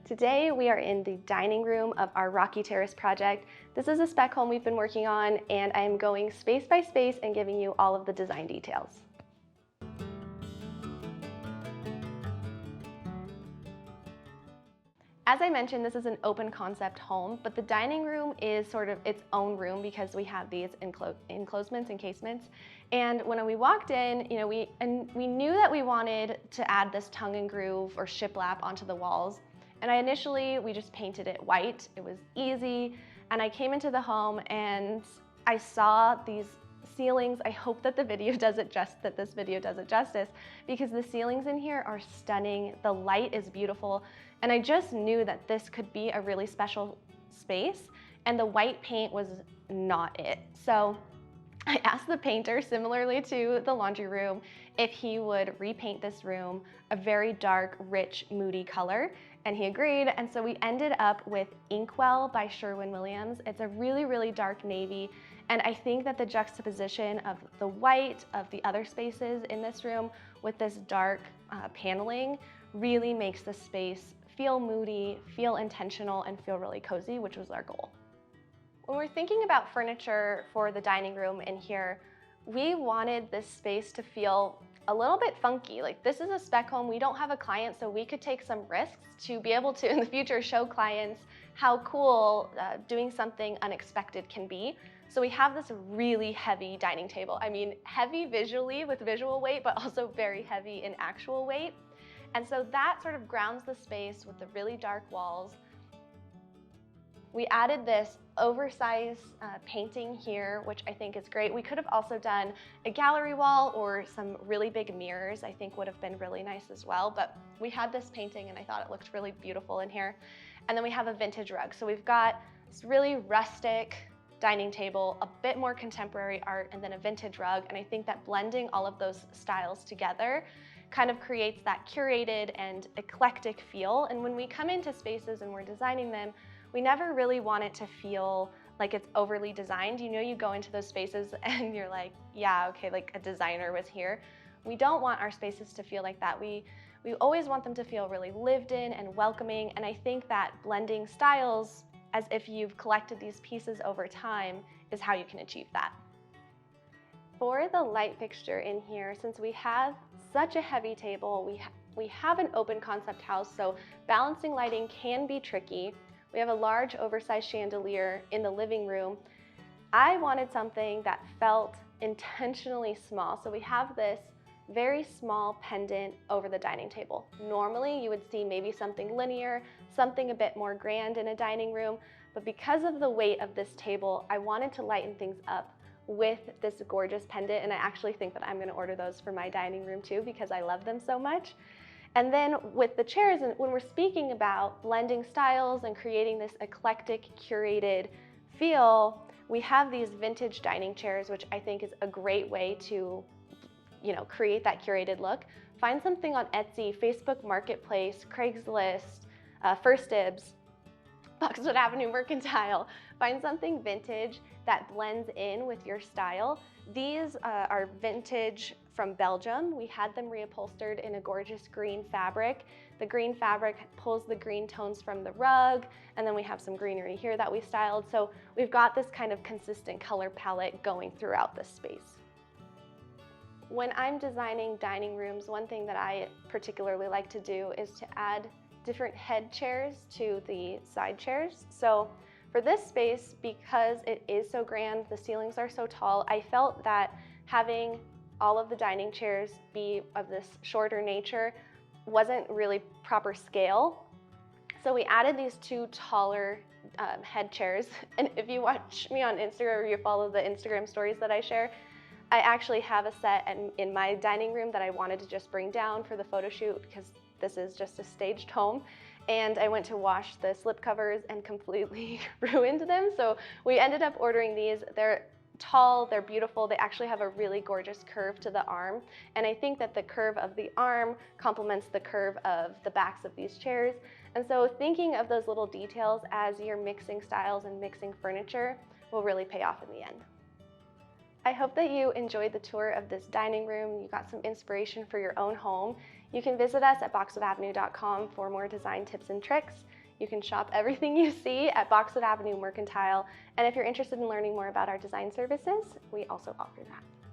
Today we are in the dining room of our Rocky Terrace project. This is a spec home we've been working on, and I am going space by space and giving you all of the design details. As I mentioned, this is an open concept home, but the dining room is sort of its own room because we have these enclosements and casements. And when we walked in, we knew that we wanted to add this tongue and groove or shiplap onto the walls. And we just painted it white. It was easy. And I came into the home and I saw these ceilings. I hope that this video does it justice, because the ceilings in here are stunning. The light is beautiful. And I just knew that this could be a really special space, and the white paint was not it. So I asked the painter, similarly to the laundry room, if he would repaint this room a very dark, rich, moody color, and he agreed. And so we ended up with Inkwell by Sherwin-Williams. It's a really, really dark navy, and I think that the juxtaposition of the white of the other spaces in this room with this dark paneling really makes the space feel moody, feel intentional, and feel really cozy, which was our goal. When we're thinking about furniture for the dining room in here, we wanted this space to feel a little bit funky. Like, this is a spec home, we don't have a client, so we could take some risks to be able to, in the future, show clients how cool doing something unexpected can be. So we have this really heavy dining table. I mean, heavy visually with visual weight, but also very heavy in actual weight. And so that sort of grounds the space with the really dark walls. We added this oversized painting here, which I think is great. We could have also done a gallery wall or some really big mirrors. I think would have been really nice as well, but we had this painting and I thought it looked really beautiful in here. And then we have a vintage rug. So we've got this really rustic dining table, a bit more contemporary art, and then a vintage rug. And I think that blending all of those styles together kind of creates that curated and eclectic feel. And when we come into spaces and we're designing them, we never really want it to feel like it's overly designed. You go into those spaces and you're like, yeah, okay, like a designer was here. We don't want our spaces to feel like that. We always want them to feel really lived in and welcoming. And I think that blending styles as if you've collected these pieces over time is how you can achieve that. For the light fixture in here, since we have such a heavy table, we have an open concept house, so balancing lighting can be tricky. We have a large oversized chandelier in the living room. I wanted something that felt intentionally small, so we have this very small pendant over the dining table. Normally you would see maybe something linear, something a bit more grand in a dining room, but because of the weight of this table, I wanted to lighten things up with this gorgeous pendant, and I actually think that I'm going to order those for my dining room too because I love them so much. And then with the chairs, and when we're speaking about blending styles and creating this eclectic, curated feel, we have these vintage dining chairs, which I think is a great way to create that curated look. Find something on Etsy, Facebook Marketplace, Craigslist, First Dibs, Boxwood Avenue Mercantile. Find something vintage that blends in with your style. These are vintage from Belgium. We had them reupholstered in a gorgeous green fabric. The green fabric pulls the green tones from the rug, and then we have some greenery here that we styled. So we've got this kind of consistent color palette going throughout this space. When I'm designing dining rooms, one thing that I particularly like to do is to add different head chairs to the side chairs. So for this space, because it is so grand, the ceilings are so tall, I felt that having all of the dining chairs be of this shorter nature wasn't really proper scale. So we added these two taller head chairs. And if you watch me on Instagram or you follow the Instagram stories that I share, I actually have a set in my dining room that I wanted to just bring down for the photo shoot because this is just a staged home. And I went to wash the slip covers and completely ruined them. So we ended up ordering these. They're tall, they're beautiful. They actually have a really gorgeous curve to the arm. And I think that the curve of the arm complements the curve of the backs of these chairs. And so thinking of those little details as you're mixing styles and mixing furniture will really pay off in the end. I hope that you enjoyed the tour of this dining room. You got some inspiration for your own home. You can visit us at boxwoodavenue.com for more design tips and tricks. You can shop everything you see at Boxwood Avenue Mercantile. And if you're interested in learning more about our design services, we also offer that.